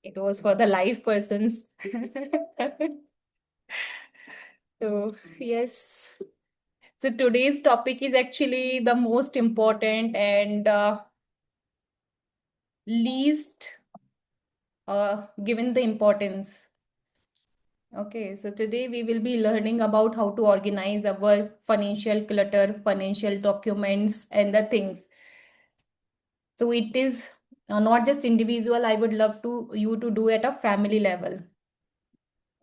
It was for the live persons. So, yes. So, today's topic is actually the most important and least given the importance. Okay, so today we will be learning about how to organize our financial clutter, financial documents, and the things. So, it is not just individual, I would love to you to do at a family level.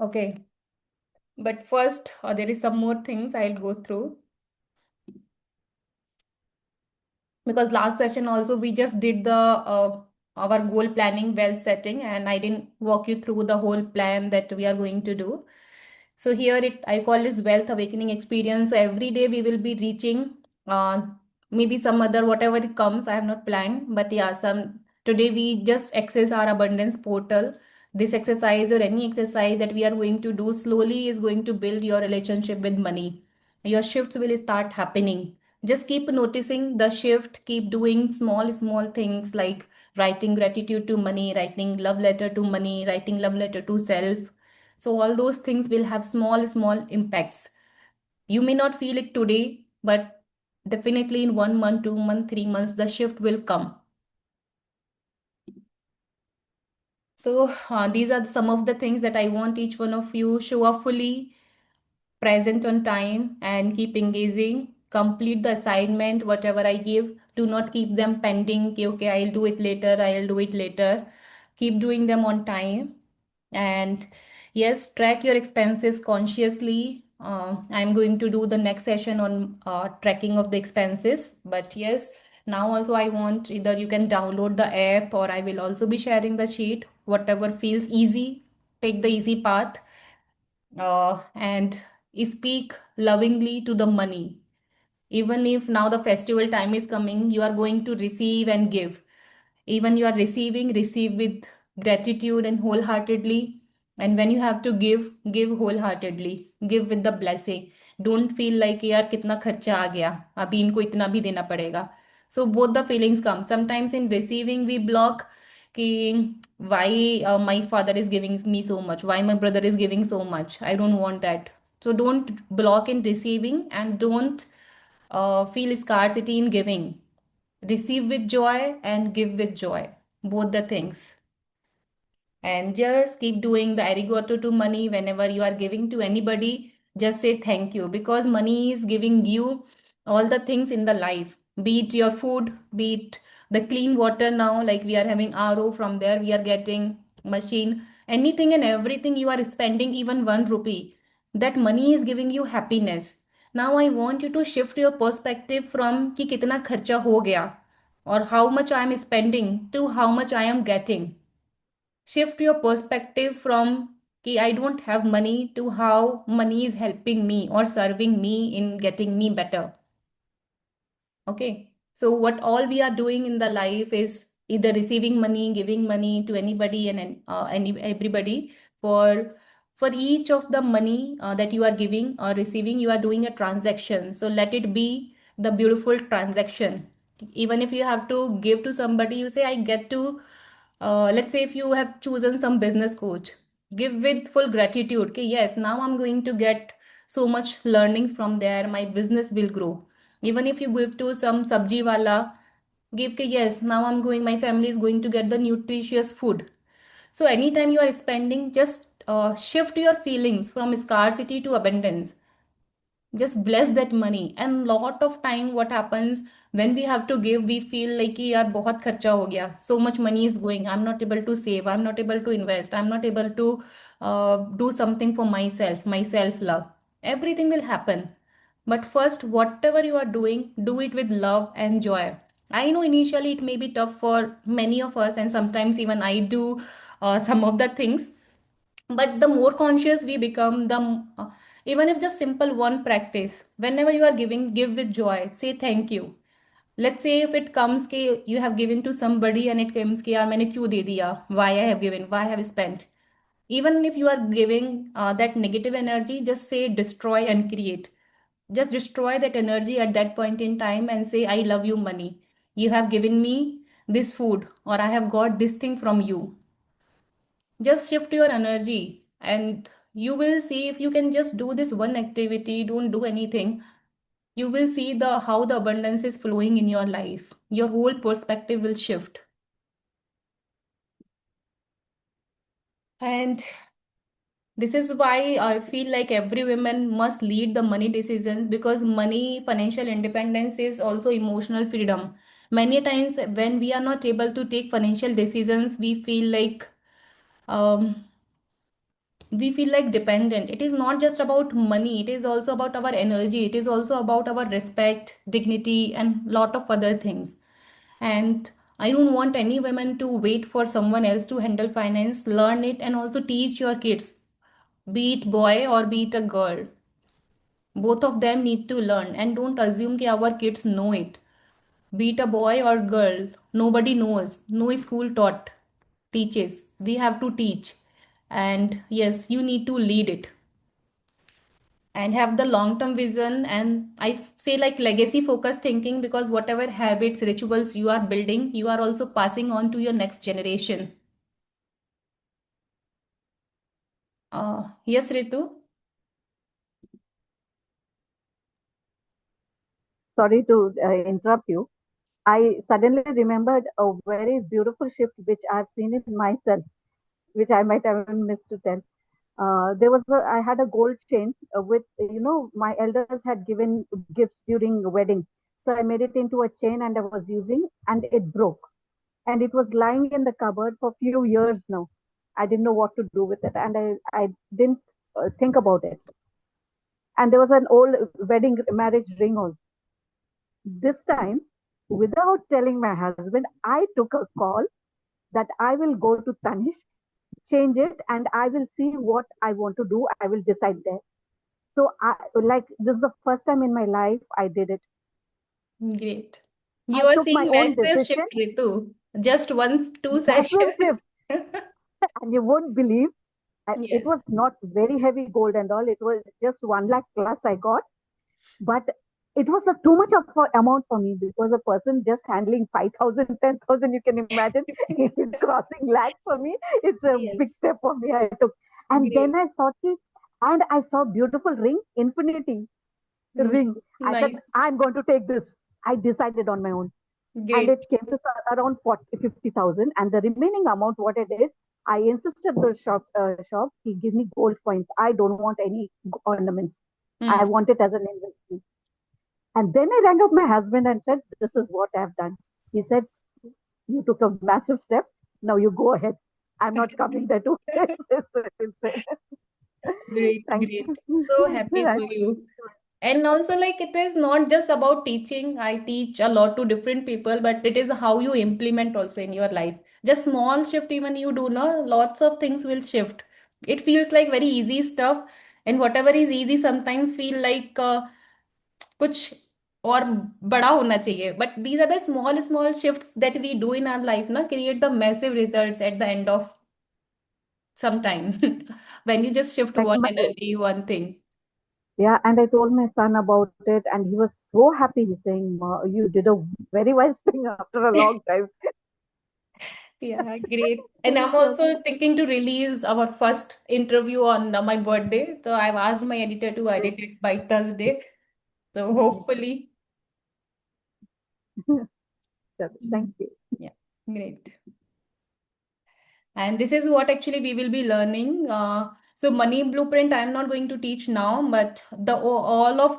Okay. But first, there is some more things I'll go through because last session also we just did the our goal planning, well setting, and I didn't walk you through the whole plan that we are going to do. So here it I call this wealth awakening experience. So every day we will be reaching uh, maybe some other whatever it comes. I have not planned, but yeah, some today we just access our abundance portal. This exercise or any exercise that we are going to do slowly is going to build your relationship with money. Your shifts will start happening. Just keep noticing the shift, keep doing small things like writing gratitude to money, writing love letter to money, writing love letter to self. So all those things will have small impacts. You may not feel it today, but definitely in 1 month, 2 month, 3 months, the shift will come. So these are some of the things that I want each one of you show up fully present on time and keep engaging. Complete the assignment, whatever I give. Do not keep them pending. Okay, I'll do it later. I'll do it later. Keep doing them on time. And yes, track your expenses consciously. I'm going to do the next session on tracking of the expenses. But yes, now also I want either you can download the app or I will also be sharing the sheet. Whatever feels easy, take the easy path and speak lovingly to the money. Even if now the festival time is coming, you are going to receive and give. Even you are receiving, receive with gratitude and wholeheartedly. And when you have to give wholeheartedly, give with the blessing. Don't feel like यार कितना खर्चा आ गया अभी इनको इतना भी देना पड़ेगा. So both the feelings come. Sometimes in receiving we block कि why my father is giving me so much, why my brother is giving so much. I don't want that. So don't block in receiving and don't feel scarcity in giving. Receive with joy and give with joy, both the things. And just keep doing the arigato to money whenever you are giving to anybody. Just say thank you because money is giving you all the things in the life, be it your food, be it the clean water. Now like we are having RO, from there we are getting machine, anything and everything you are spending, even 1 rupee, that money is giving you happiness. Now I want you to shift your perspective from कि कितना खर्चा हो गया or how much I am spending to how much I am getting. Shift your perspective from कि I don't have money to how money is helping me or serving me in getting me better. Okay. So what all we are doing in the life is either receiving money, giving money to anybody and everybody. For each of the money that you are giving or receiving, you are doing a transaction. So let it be the beautiful transaction. Even if you have to give to somebody, you say, I get to, let's say if you have chosen some business coach, give with full gratitude. Okay, yes, now I'm going to get so much learnings from there. My business will grow. Even if you give to some sabji wala, give ke yes, now I'm going, my family is going to get the nutritious food. So anytime you are spending, just shift your feelings from scarcity to abundance. Just bless that money. And lot of time what happens when we have to give, we feel like कि यार बहुत खर्चा हो गया, so much money is going, I'm not able to save, I'm not able to invest, I'm not able to do something for myself, my self love. Everything will happen, but first whatever you are doing, do it with love and joy. I know initially it may be tough for many of us, and sometimes even I do some of the things, but the more conscious we become, the even if just simple one practice, whenever you are giving, give with joy, say thank you. Let's say if it comes कि you have given to somebody and it comes कि यार मैंने क्यों दे दिया, why I have given, why I have spent. Even if you are giving that negative energy, just say destroy and create. Just destroy that energy at that point in time and say, I love you money, you have given me this food or I have got this thing from you. just shift your energy, and you will see, if you can just do this one activity, don't do anything, you will see the how the abundance is flowing in your life. Your whole perspective will shift. And this is why I feel like every woman must lead the money decisions, because money, financial independence is also emotional freedom. Many times when we are not able to take financial decisions, um, we feel like dependent. It is not just about money, it is also about our energy, it is also about our respect, dignity, and lot of other things. And I don't want any women to wait for someone else to handle finance. Learn it and also teach your kids, be it boy or be it a girl. Both of them need to learn, and don't assume that our kids know it. Be it a boy or girl, nobody knows. No school teaches. We have to teach. And yes, you need to lead it and have the long term vision. And say like legacy focused thinking, because whatever habits, rituals you are building, you are also passing on to your next generation. Yes, Ritu. Sorry to interrupt you. I suddenly remembered a very beautiful shift which I've seen in myself, which I might have missed to tell. I had a gold chain with, my elders had given gifts during the wedding. So I made it into a chain and I was using, and it broke. And it was lying in the cupboard for a few years now. I didn't know what to do with it, and I didn't think about it. And there was an old wedding marriage ring also. This time, without telling my husband, I took a call that I will go to Tanish, change it, and I will see what I want to do. I will decide there. So, this is the first time in my life I did it. Great. I You are took my seeing own massive decision, shift, Ritu. Just one, two massive sessions. shift, and you won't believe it Yes. was not very heavy gold and all. It was just 1 lakh plus I got, but it was too much of an amount for me because a person just handling 5,000, 10,000, you can imagine, crossing lakhs for me. It's a big Yes. step for me. I took, and then Great. I thought, and I saw beautiful ring, infinity Mm, ring. I said, nice. I'm going to take this. I decided on my own, and it Great. came to around 40, 50,000. And the remaining amount, what I did, I insisted the shop, he give me gold coins. I don't want any ornaments. I Mm. want it as an investment. And then I rang up my husband and said, this is what I've done. He said, you took a massive step. Now you go ahead. I'm not coming there to. Great, Thank great. you. So happy for you. And also, like, it is not just about teaching. I teach a lot to different people, but it is how you implement also in your life. Just small shift, even you do, no, lots of things will shift. It feels like very easy stuff, and whatever is easy sometimes feel like कुछ और बड़ा होना चाहिए. But these are the small, small shifts that we do in our life, na, create the massive results at the end of some time. When you just shift Like one energy, one thing. yeah, and I told my son about it, and he was so happy. He's saying, "Ma, you did a very wise thing after a long time." Yeah, great. And I'm also thinking to release our first interview on my birthday. So I've asked my editor to edit it by Thursday. So hopefully, Thank Mhm. you. Yeah, great. And this is what actually we will be learning. So money blueprint, I'm not going to teach now, but the all of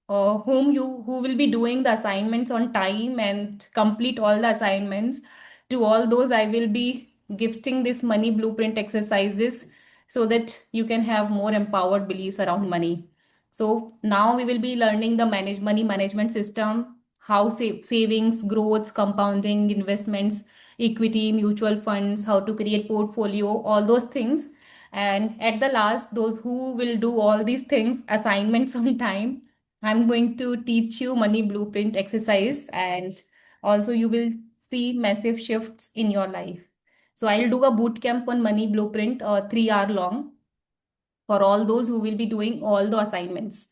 who will be doing the assignments on time and complete all the assignments, to all those I will be gifting this money blueprint exercises, so that you can have more empowered beliefs around money. So now we will be learning the money management system, how savings, growth, compounding, investments, equity, mutual funds, how to create portfolio, all those things. And at the last, those who will do all these things, assignments on time, I'm going to teach you money blueprint exercise, and also you will see massive shifts in your life. So I'll do a boot camp on money blueprint, 3 hour long, for all those who will be doing all the assignments.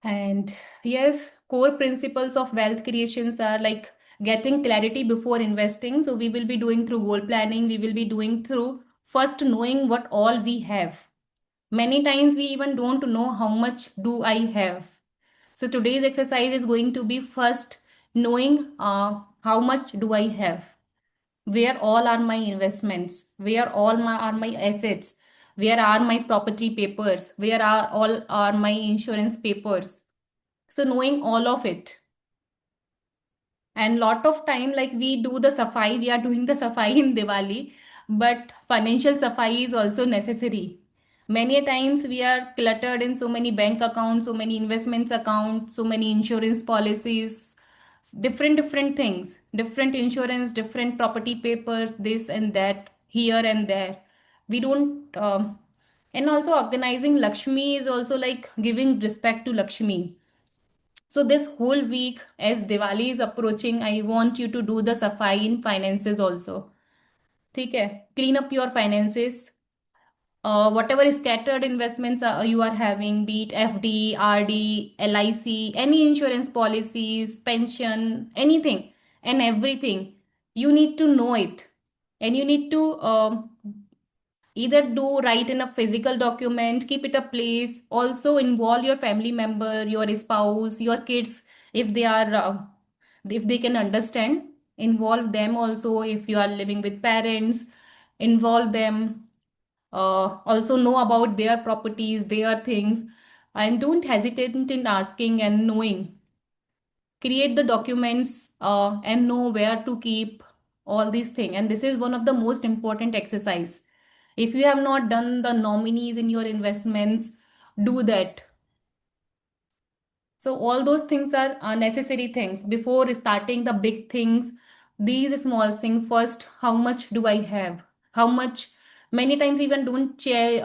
And yes, core principles of wealth creations are like getting clarity before investing. So we will be doing through goal planning. We will be doing through first knowing what all we have. Many times we even don't know how much do I have. So today's exercise is going to be first knowing how much do I have, where all are my investments, where all are my assets, where are my property papers, where are all are my insurance papers. So knowing all of it. And lot of time, like we do the safai, we are doing the safai in Diwali, but financial safai is also necessary. Many a times we are cluttered in so many bank accounts, so many investments accounts, so many insurance policies, different things, different insurance, different property papers, this and that, here and there. We don't and also organizing Lakshmi is also like giving respect to Lakshmi. So this whole week, as Diwali is approaching, I want you to do the safai in finances also. ठीक है? Clean up your finances. Whatever scattered investments you are having, be it FD, RD, LIC, any insurance policies, pension, anything and everything, you need to know it, and you need to either do write in a physical document, keep it a place, also involve your family member, your spouse, your kids, if they are if they can understand, involve them also. If you are living with parents, involve them, also know about their properties, their things, and don't hesitate in asking and knowing. Create the documents and know where to keep all these things, and this is one of the most important exercise. If you have not done the nominees in your investments, do that. So all those things are necessary things before starting the big things. These small things first. How much do I have? How much? Many times even don't check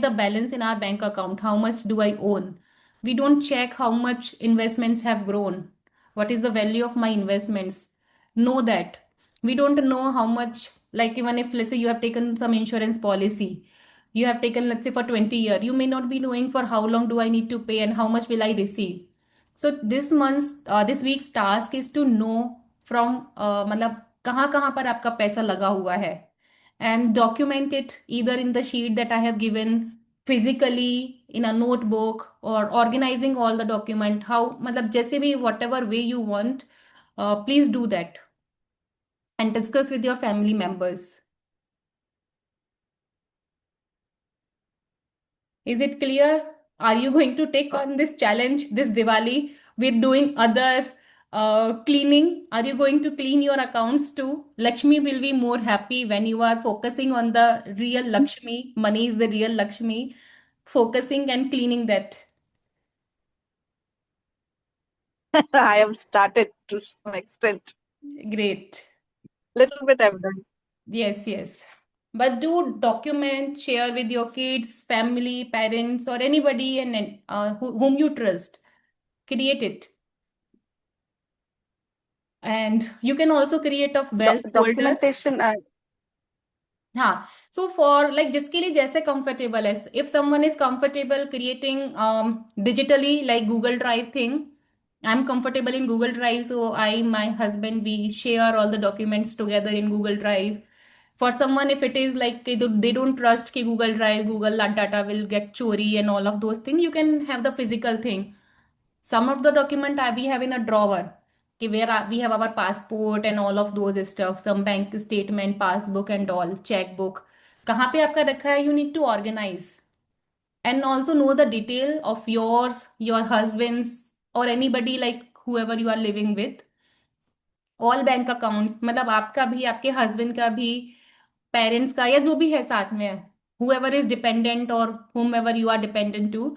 the balance in our bank account. How much do I own? We don't check how much investments have grown. What is the value of my investments? Know that. We don't know how much. Like even if let's say you have taken some insurance policy, you have taken let's say for 20 years, you may not be knowing for how long do I need to pay and how much will I receive. So this week's task is to know from मतलब कहाँ कहाँ पर आपका पैसा लगा हुआ है, and document it either in the sheet that I have given, physically in a notebook, or organizing all the document, how मतलब जैसे भी whatever way you want, please do that and discuss with your family members. Is it clear? Are you going to take on this challenge this Diwali with doing other cleaning? Are you going to clean your accounts too? Lakshmi will be more happy when you are focusing on the real Lakshmi. Money is the real Lakshmi. Focusing and cleaning that. I have started to some extent. Great. Little bit I've done. Yes, yes. But do document, share with your kids, family, parents, or anybody and whom you trust. Create it. And you can also create a wealth folder. Documentation. हाँ, so for like जिसके लिए जैसे comfortable है, if someone is comfortable creating digitally like Google Drive thing, I'm comfortable in Google Drive, so my husband, we share all the documents together in Google Drive. For someone, if it is like they don't trust कि Google Drive, Google data will get chori and all of those things, you can have the physical thing. Some of the document we have in a drawer, where we have our passport and all of those stuff, some bank statement, passbook and all, checkbook. कहाँ पे आपका रखा है, you need to organize and also know the detail of yours, your husband's, or anybody like whoever you are living with. All bank accounts, मतलब आपका भी, आपके husband का भी, पेरेंट्स का, या जो भी है साथ में, whoever is dependent or whomever you are dependent to,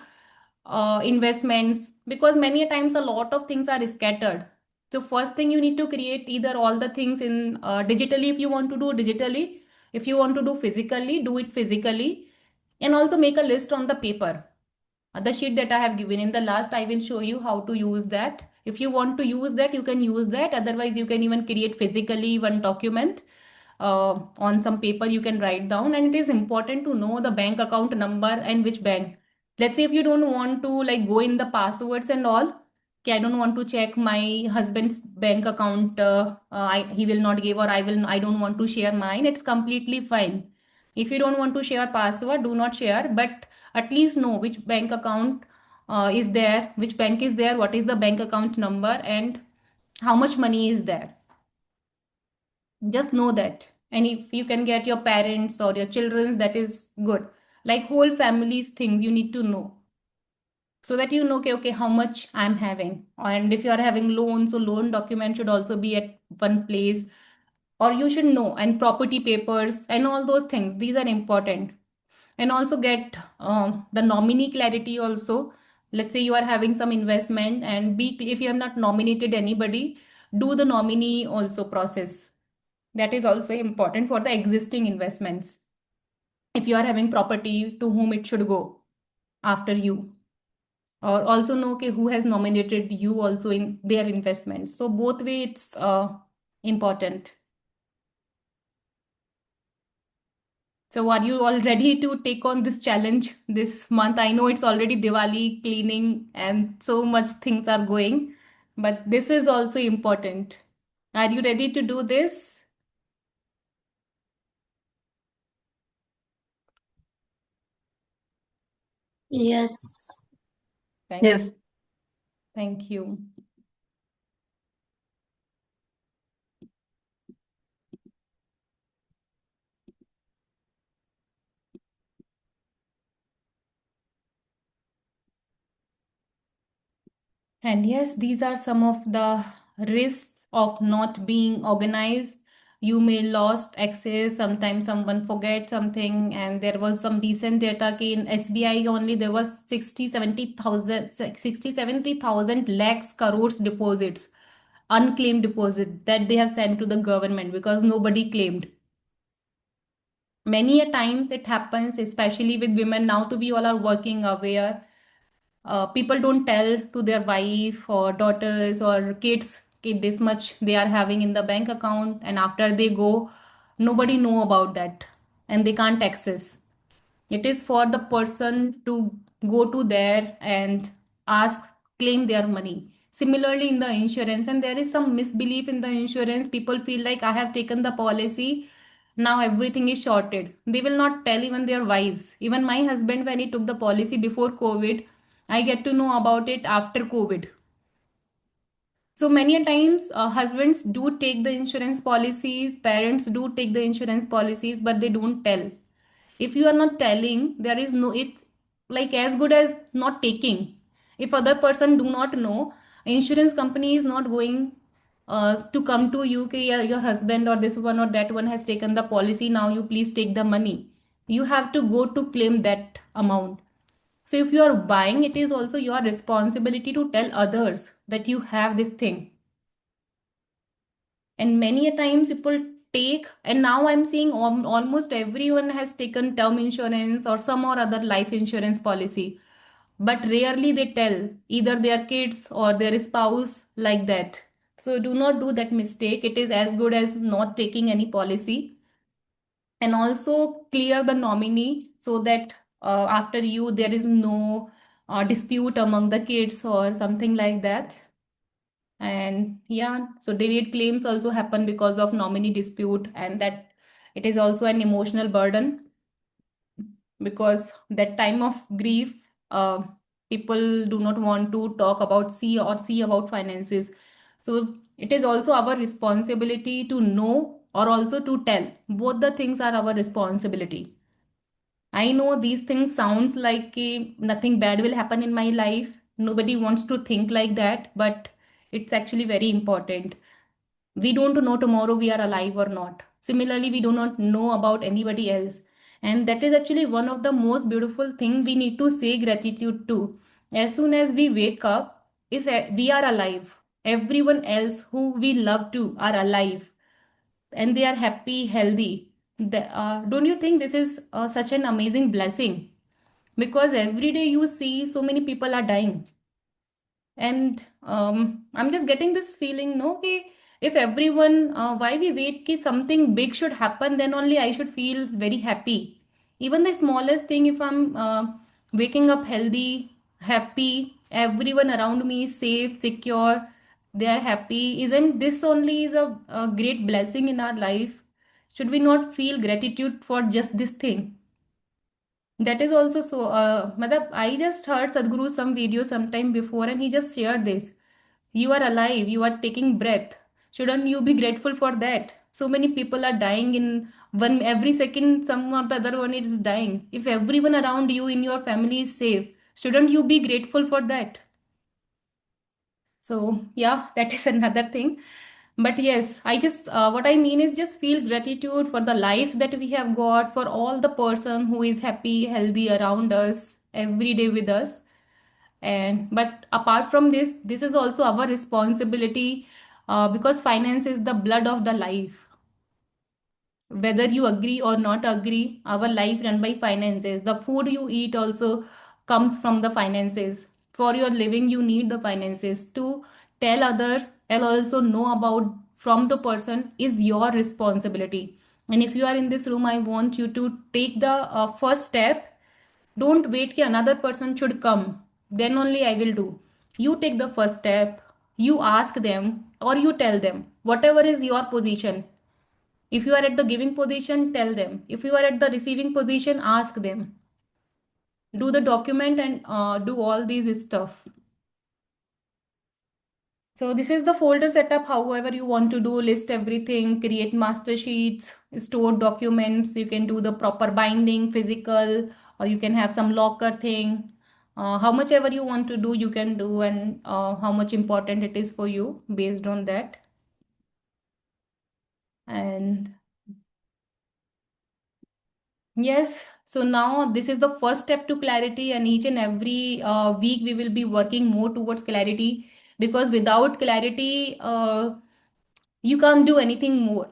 investments, because many a times a lot of things are scattered. So first thing you need to create either all the things in digitally if you want to do digitally, if you want to do physically, do it physically, and also make a list on the paper. The sheet that I have given in the last, I will show you how to use that. If you want to use that, you can use that. Otherwise, you can even create physically one document on some paper you can write down. And it is important to know the bank account number and which bank. Let's say if you don't want to like go in the passwords and all, कि I don't want to check my husband's bank account. He will not give, or I don't want to share mine. It's completely fine. If you don't want to share password, do not share. But at least know which bank account is there, which bank is there, what is the bank account number, and how much money is there. Just know that. And if you can get your parents or your children, that is good. Like whole families things you need to know, so that you know, okay, how much I'm having. And if you are having loans, so loan document should also be at one place, or you should know, and property papers and all those things, these are important. And also get the nominee clarity also. Let's say you are having some investment, and be if you have not nominated anybody, do the nominee also process. That is also important for the existing investments. If you are having property, to whom it should go after you, or also know, okay, who has nominated you also in their investments. So both way it's important. So are you all ready to take on this challenge this month? I know it's already Diwali cleaning and so much things are going, but this is also important. Are you ready to do this? Yes. Thank, Yes. thank you. And yes, these are some of the risks of not being organized. You may lost access, sometimes someone forget something, and there was some recent data ki in SBI only there was 60 70 thousand lakhs crores deposits, unclaimed deposit that they have sent to the government because nobody claimed. Many a times it happens, especially with women now to be all are working aware. People don't tell to their wife or daughters or kids कि this much they are having in the bank account, and after they go, nobody know about that, and they can't access. It is for the person to go to there and ask, claim their money. Similarly, in the insurance, and there is some misbelief in the insurance. People feel like I have taken the policy, now everything is sorted. They will not tell even their wives. Even my husband, when he took the policy before COVID, I get to know about it after COVID. So many a times, husbands do take the insurance policies, parents do take the insurance policies, but they don't tell. If you are not telling, there is no, it's like as good as not taking. If other person do not know, insurance company is not going to come to you, कि your husband or this one or that one has taken the policy, now you please take the money. You have to go to claim that amount. So if you are buying, it is also your responsibility to tell others that you have this thing. And many a times people take, and now I'm seeing almost everyone has taken term insurance or some or other life insurance policy, but rarely they tell either their kids or their spouse like that. So do not do that mistake. It is as good as not taking any policy. And also clear the nominee so that after you there is no dispute among the kids or something like that. And yeah, so delayed claims also happen because of nominee dispute, and that it is also an emotional burden, because that time of grief, uh, people do not want to talk about see about finances. So it is also our responsibility to know or also to tell. Both the things are our responsibility. I know these things sounds like nothing bad will happen in my life. Nobody wants to think like that, but it's actually very important. We don't know tomorrow we are alive or not. Similarly, we do not know about anybody else. And that is actually one of the most beautiful thing we need to say gratitude to. As soon as we wake up, if we are alive, everyone else who we love to are alive and they are happy, healthy. Don't you think this is such an amazing blessing? Because every day you see so many people are dying, and I'm just getting this feeling, no, okay, if everyone, why we wait ki something big should happen, then only I should feel very happy. Even the smallest thing, if I'm waking up healthy, happy, everyone around me is safe, secure, they are happy. Isn't this only is a great blessing in our life? Should we not feel gratitude for just this thing? That is also so. Matlab, I just heard Sadhguru some video sometime before, and he just shared this. You are alive, you are taking breath. Shouldn't you be grateful for that? So many people are dying in one every second, some or the other one is dying. If everyone around you in your family is safe, shouldn't you be grateful for that? So yeah, that is another thing. But yes, I just what I mean is just feel gratitude for the life that we have got, for all the person who is happy, healthy around us every day with us. And but apart from this, this is also our responsibility, because finance is the blood of the life. Whether you agree or not agree, our life run by finances. The food you eat also comes from the finances. For your living, you need the finances to tell others and also know about from the person is your responsibility. And if you are in this room, I want you to take the first step. Don't wait कि another person should come. Then only I will do. You take the first step. You ask them or you tell them. Whatever is your position. If you are at the giving position, tell them. If you are at the receiving position, ask them. Do the document and do all these stuff. So this is the folder setup. However you want to do, list everything, create master sheets, store documents. You can do the proper binding, physical, or you can have some locker thing. How much ever you want to do, you can do, and how much important it is for you based on that. And yes, so now this is the first step to clarity, and each and every week we will be working more towards clarity, because without clarity, you can't do anything more.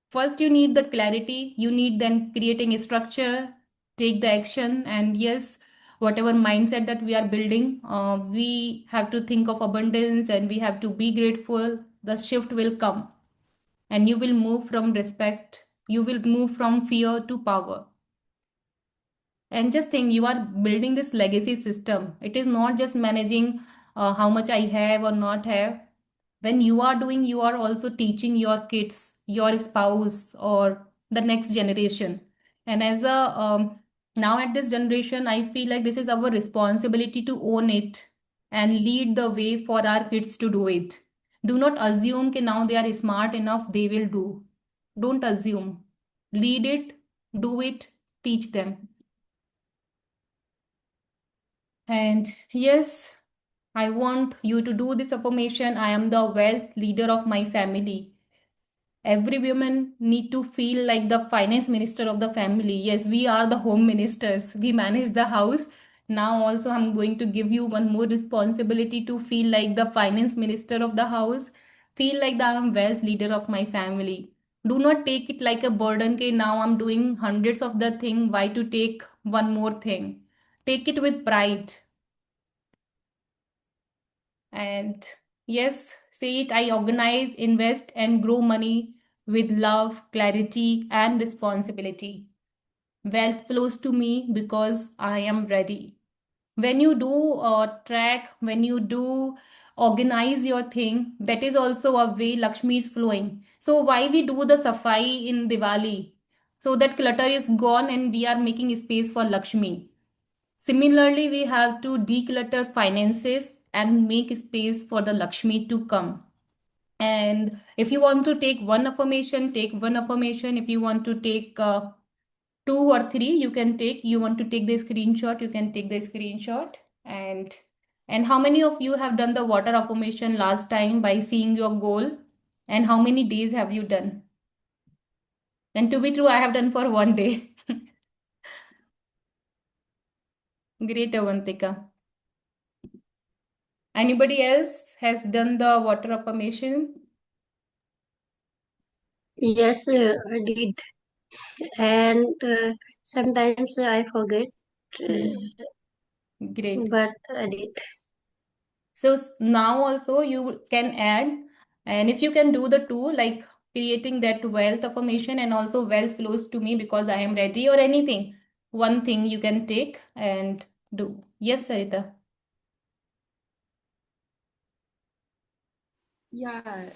First, you need the clarity, you need then creating a structure, take the action, and yes, whatever mindset that we are building, we have to think of abundance and we have to be grateful. The shift will come, and you will move from respect, you will move from fear to power. And just think, you are building this legacy system. It is not just managing how much I have or not have. When you are doing, you are also teaching your kids, your spouse, or the next generation. And as a now at this generation, I feel like this is our responsibility to own it and lead the way for our kids to do it. Do not assume that now they are smart enough, they will do. Don't assume. Lead it, do it, teach them. And yes, I want you to do this affirmation. I am the wealth leader of my family. Every woman need to feel like the finance minister of the family. Yes, we are the home ministers. We manage the house. Now also I'm going to give you one more responsibility to feel like the finance minister of the house. Feel like that I'm wealth leader of my family. Do not take it like a burden. Okay, now I'm doing hundreds of the thing. Why to take one more thing? Take it with pride. And yes, say it, I organize, invest, and grow money with love, clarity, and responsibility. Wealth flows to me because I am ready. When you do track, when you do organize your thing, that is also a way Lakshmi is flowing. So, why we do the Safai in Diwali? So that clutter is gone and we are making space for Lakshmi. Similarly, we have to declutter finances and make space for the Lakshmi to come. And if you want to take one affirmation, take one affirmation. If you want to take two or three, you can take. You want to take the screenshot, you can take the screenshot. And how many of you have done the water affirmation last time by seeing your goal? And how many days have you done? And to be true, I have done for one day. Great, Avantika. Anybody else has done the water affirmation? Yes, I did. And sometimes I forget, Hmm. uh, Great. but I did. So now also you can add, and if you can do the two, like creating that wealth affirmation and also wealth flows to me because I am ready, or anything, one thing you can take and do. Yes, Sarita. Yeah,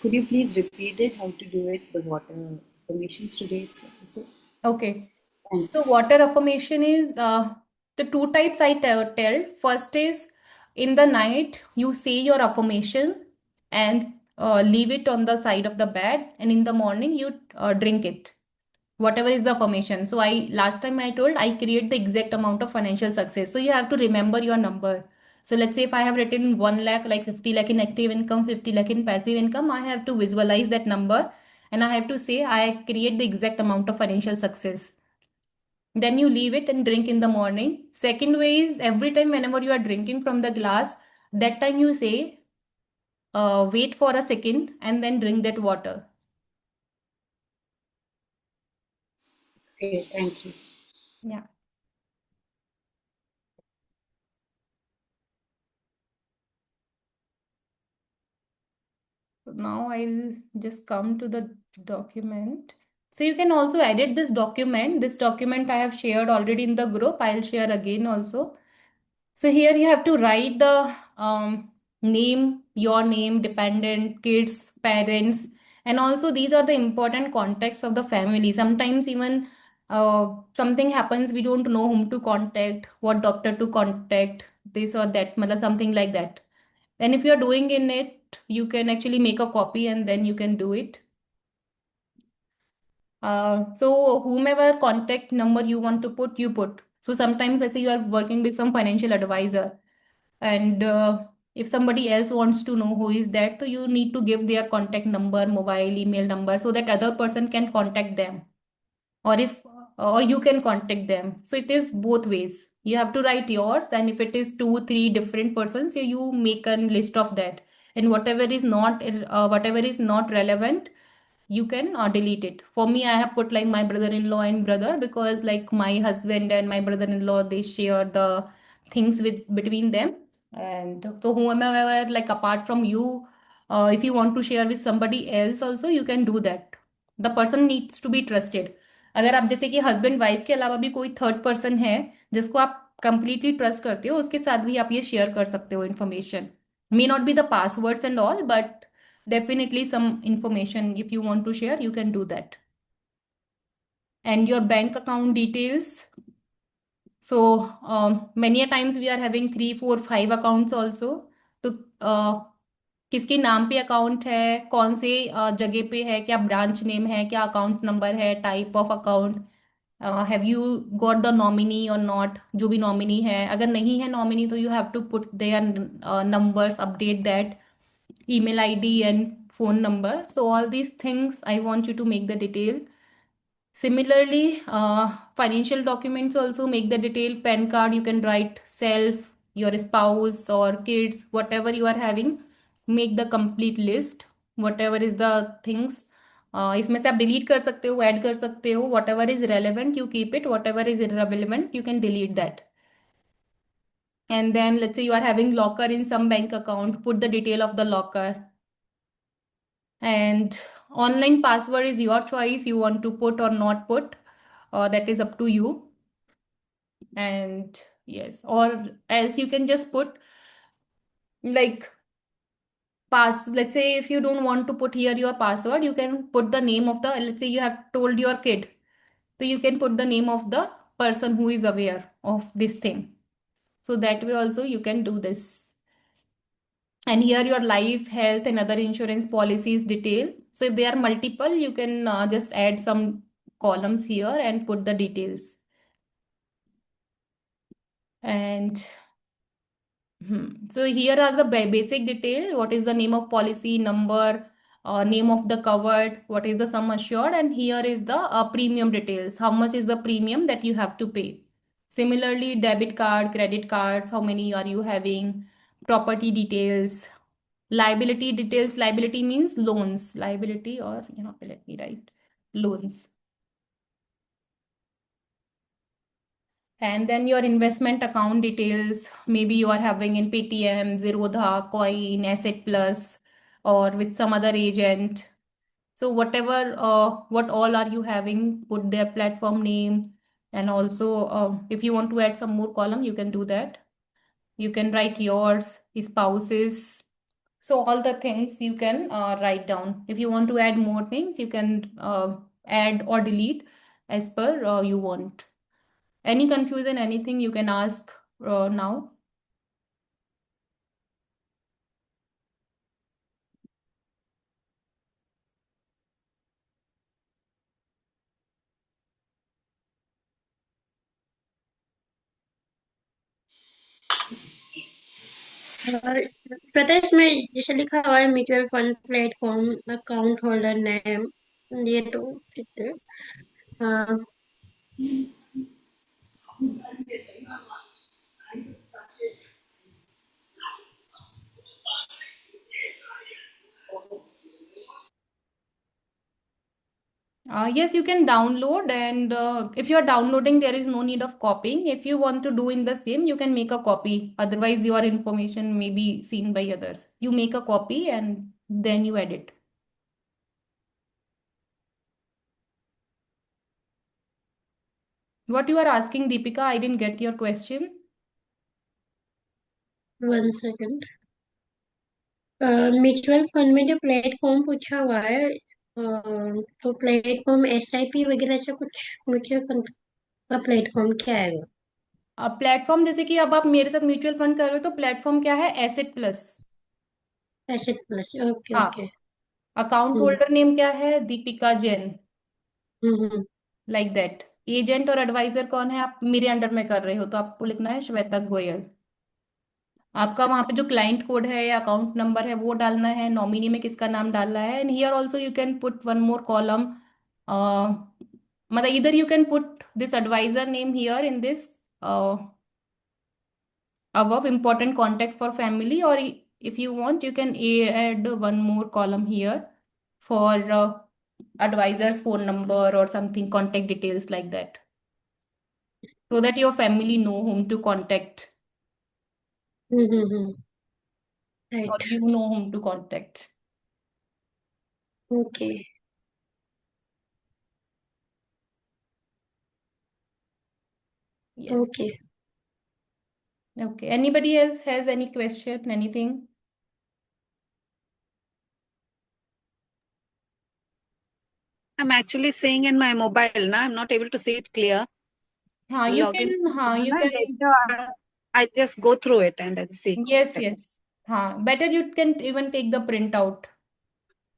could you please repeat it, how to do it, the water affirmations today also? Okay. So Thanks. water affirmation is the two types I tell. First is in the night, you say your affirmation and leave it on the side of the bed, and in the morning, you drink it. Whatever is the affirmation. So I last time I told I create the exact amount of financial success. So you have to remember your number. So let's say if I have written 1 lakh, like 50 lakh in active income, 50 lakh in passive income, I have to visualize that number and I have to say I create the exact amount of financial success. Then you leave it and drink in the morning. Second way is every time whenever you are drinking from the glass, that time you say, wait for a second and then drink that water. Okay, thank you. Yeah. So now I'll just come to the document. So you can also edit this document. This document I have shared already in the group. I'll share again also. So here you have to write the name, your name, dependent, kids, parents, and also these are the important contacts of the family. Sometimes even something happens, we don't know whom to contact, what doctor to contact, this or that, something like that. And if you're doing in it, you can actually make a copy and then you can do it. So whomever contact number you want to put, you put. So sometimes let's say you are working with some financial advisor and if somebody else wants to know who is that, so you need to give their contact number, mobile, email number so that other person can contact them or if or you can contact them. So it is both ways. You have to write yours and if it is two, three different persons, so you make a list of that and whatever is not relevant you can delete it. For me, I have put like my brother-in-law and brother because like my husband and my brother-in-law they share the things with between them. And so whomever like apart from you, if you want to share with somebody else also, you can do that. The person needs to be trusted. अगर आप जैसे कि husband wife के अलावा भी कोई third person है जिसको आप कंप्लीटली ट्रस्ट करते हो उसके साथ भी आप ये शेयर कर सकते हो information. May not be the passwords and all, but definitely some information if you want to share you can do that. And your bank account details. So many a times we are having 3 4 5 accounts also. तो किसके नाम पे account है, कौन से जगह पे है, क्या ब्रांच नेम है, क्या अकाउंट नंबर है, type of account, have you got the nominee or not. जो भी नॉमिनी है अगर नहीं है नॉमिनी तो you have to put their numbers, update that, email ID and phone number. So all these things I want you to make the detail. Similarly, financial documents also make the detail. PAN card, you can write self, your spouse or kids, whatever you are having, make the complete list, whatever is the things. इसमें से आप delete कर सकते हो, add कर सकते हो, whatever is relevant you keep it, whatever is irrelevant you can delete that. And then let's say you are having locker in some bank account, put the detail of the locker. And online password is your choice, you want to put or not put, that is up to you. And yes, or else you can just put like let's say if you don't want to put here your password, you can put the name of the, let's say you have told your kid, so you can put the name of the person who is aware of this thing. So that way also you can do this. And here your life, health and other insurance policies detail. So if they are multiple, you can just add some columns here and put the details. And so here are the basic detail. What is the name of policy, number, name of the covered, what is the sum assured, and here is the premium details. How much is the premium that you have to pay? Similarly, debit card, credit cards, how many are you having? Property details, liability details. Liability means loans. Liability or let me write loans. And then your investment account details, maybe you are having in Paytm, Zerodha, Coin, Asset Plus, or with some other agent. So whatever, what all are you having, put their platform name. And also, if you want to add some more column, you can do that. You can write yours, spouses, So all the things you can write down. If you want to add more things, you can add or delete as per you want. Any confusion, anything you can ask now. और प्रत्यक्ष में जैसे लिखा हुआ है mutual fund platform account holder name, ये तो ठीक है। हाँ, Yes, you can download, and if you are downloading, there is no need of copying. If you want to do in the same, you can make a copy. Otherwise, your information may be seen by others. You make a copy and then you edit. What you are asking, Deepika? I didn't get your question. 1 second. Mutual fund में जो platform पूछा हुआ है, तो platform SIP वगैरह से कुछ mutual fund का प्लेटफॉर्म क्या है? प्लेटफॉर्म जैसे कि अब आप मेरे साथ म्यूचुअल फंड कर रहे हो तो प्लेटफॉर्म क्या है? Asset plus. Asset plus, okay हाँ। ओके। अकाउंट हम्म होल्डर नेम क्या है? दीपिका जैन। हम्म लाइक दैट। एजेंट और एडवाइजर कौन है? आप मेरे अंडर में कर रहे हो तो आपको लिखना है श्वेता गोयल। आपका वहां पे जो क्लाइंट कोड है या अकाउंट नंबर है वो डालना है, नॉमिनी में किसका नाम डालना है, and here also you can put one more column. मतलब इधर you can put this advisor name here in this above important contact for family, or if you want you can add one more column here for advisor's phone number or something, contact details like that, so that your family know whom to contact or right, you know whom to contact. Okay. Yes. Okay, Okay, anybody else has any question, anything? I'm actually seeing in my mobile now. I'm not able to see it clear. हाँ, you Login. can, हाँ, you can. Later, I just go through it and I see. Yes, yes. हाँ, better you can even take the printout.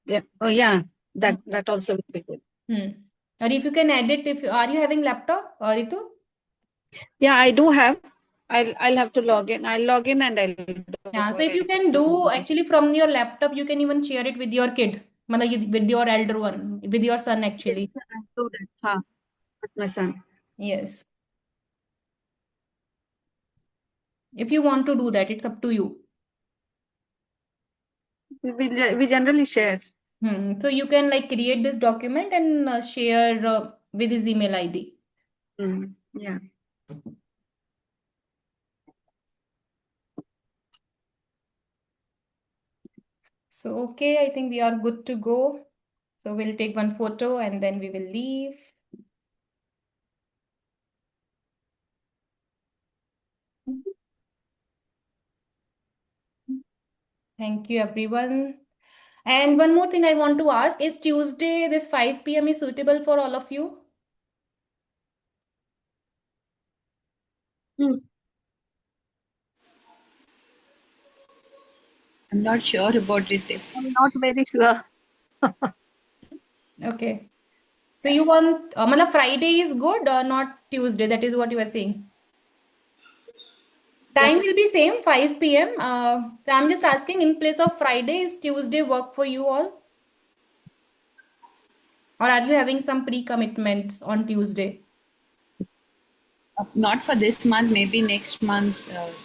Yeah. Oh, yeah. That also would be good. Or if you can edit, if are you having laptop or Ritu? Yeah, I do have. I'll have to log in. I'll log in and I'll do Yeah, so if you it. can do actually from your laptop, you can even share it with your kid, with your elder one, with your son actually. Yes, I'll do that. Huh, with my son. Yes. If you want to do that, it's up to you. We generally share. So you can like create this document and share with his email ID. Yeah. So, okay, I think we are good to go. So we'll take one photo and then we will leave. Thank you, everyone. And one more thing I want to ask, is Tuesday, this 5 p.m. is suitable for all of you? I'm not sure about it. I'm not very sure. Okay. So you want, matlab Friday is good or not Tuesday? That is what you are saying. Time will be same, 5 p.m. So I'm just asking, in place of Friday, is Tuesday work for you all? Or are you having some pre-commitments on Tuesday? Not for this month, maybe next month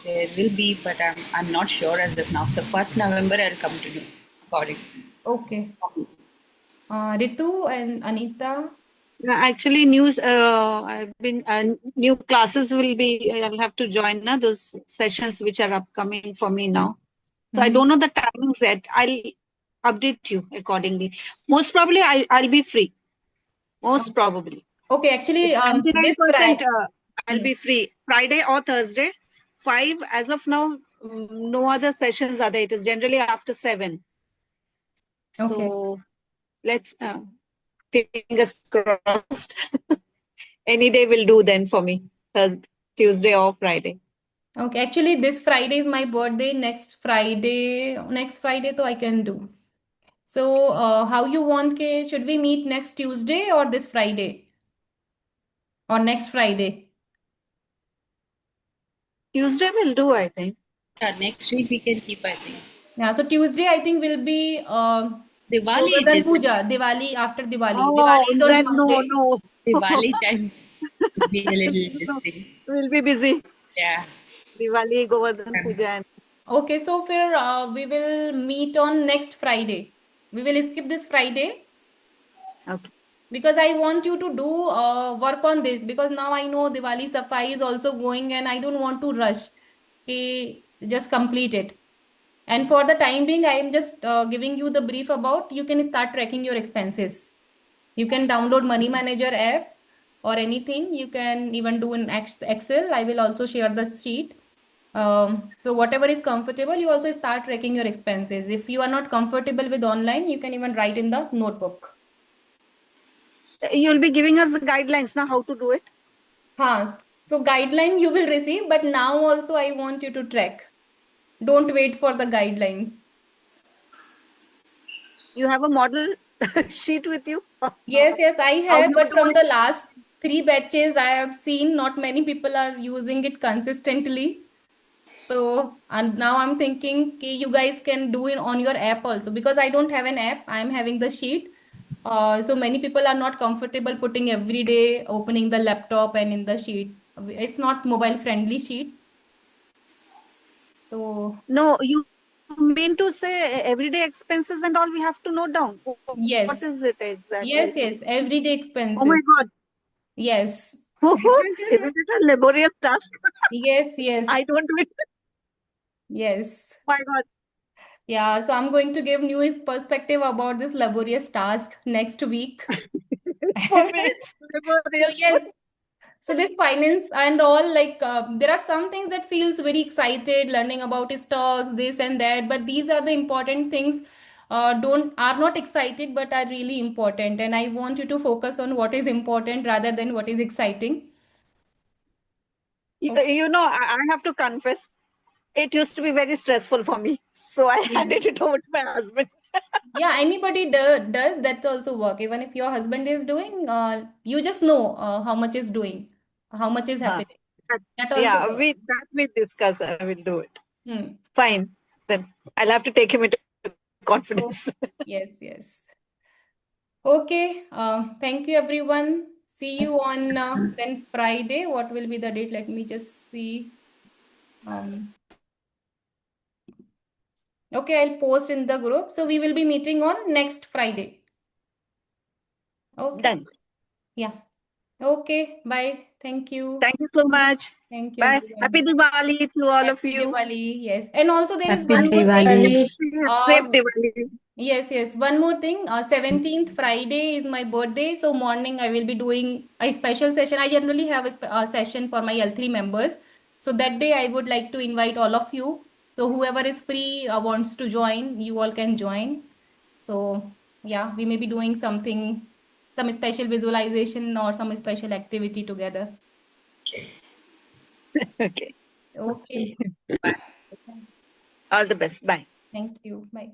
there will be, but I'm not sure as of now. So 1st November I'll come to you accordingly. Okay. Ritu and Anita? Actually, new classes will be, I'll have to join those sessions which are upcoming for me now. So I don't know the timings yet. I'll update you accordingly. Most probably I'll be free. Most probably. Okay, actually, It's 99% this Friday. I'll be free Friday or Thursday. 5 as of now, no other sessions are there. It is generally after 7. Okay. So let's fingers crossed. Any day will do then for me. Tuesday or Friday. Okay. Actually, this Friday is my birthday. Next Friday, so I can do. So, how you want, ke, should we meet next Tuesday or this Friday? Or next Friday? Tuesday will do, I think. Yeah, next week we can keep, I think. Yeah, so Tuesday I think will be Diwali it Govardhan is. Puja, Diwali after Diwali. Oh, Diwali is on then no, Monday. no. Diwali time will be a little No, interesting. we'll be busy. Yeah. Diwali, Govardhan Puja. And Okay, so we will meet on next Friday. We will skip this Friday okay. because I want you to do work on this because now I know Diwali Safai is also going and I don't want to rush. Okay, just complete it. And for the time being, I am just giving you the brief about you can start tracking your expenses. You can download Money Manager app or anything. You can even do in Excel. I will also share the sheet. So whatever is comfortable, you also start tracking your expenses. If you are not comfortable with online, you can even write in the notebook. You'll be giving us the guidelines now how to do it. So guideline you will receive, but now also I want you to track. Don't wait for the guidelines. You have a model sheet with you? Yes, I How have, you but do from it? the last 3 batches, I have seen not many people are using it consistently. So, and now I'm thinking okay, you guys can do it on your app also because I don't have an app. I'm having the sheet. So many people are not comfortable putting every day opening the laptop and in the sheet. It's not mobile friendly sheet. So No, you mean to say everyday expenses and all we have to note down? What yes, is it exactly? everyday Oh expenses. my God. Yes, Isn't it a laborious task? yes, I don't do it. yes. My God. Yeah, so I'm going to give new perspective about this laborious task next week. For me, it's So laborious. yes, so this finance and all like there are some things that feels very excited learning about stocks, this and that, but these are the important things don't are not excited but are really important, and I want you to focus on what is important rather than what is exciting. You know, I have to confess, it used to be very stressful for me. So I handed Yes. it over to my husband. Yeah, anybody does that also work. Even if your husband is doing, you just know how much is doing, how much is Huh. happening. That also Yeah, works. we discuss. I will do it. Hmm. Fine. Then I'll have to take him into Oh, confidence. yes. Okay. Thank you, everyone. See you on then Friday. What will be the date? Let me just see. Okay, I'll post in the group. So we will be meeting on next Friday. Okay. Done. Yeah. Okay. Bye. Thank you. Thank you so much. Thank you, Bye. Happy everyone. Diwali to all of Happy you. Diwali. Yes. And also there is Happy one more thing. Diwali. Safe Diwali. Yes. One more thing. 17th Friday is my birthday. So morning I will be doing a special session. I generally have a session for my L3 members. So that day I would like to invite all of you. So whoever is free wants to join, you all can join. So yeah, we may be doing something, some special visualization or some special activity together. Okay. Okay. All the best. Bye. Thank you. Bye.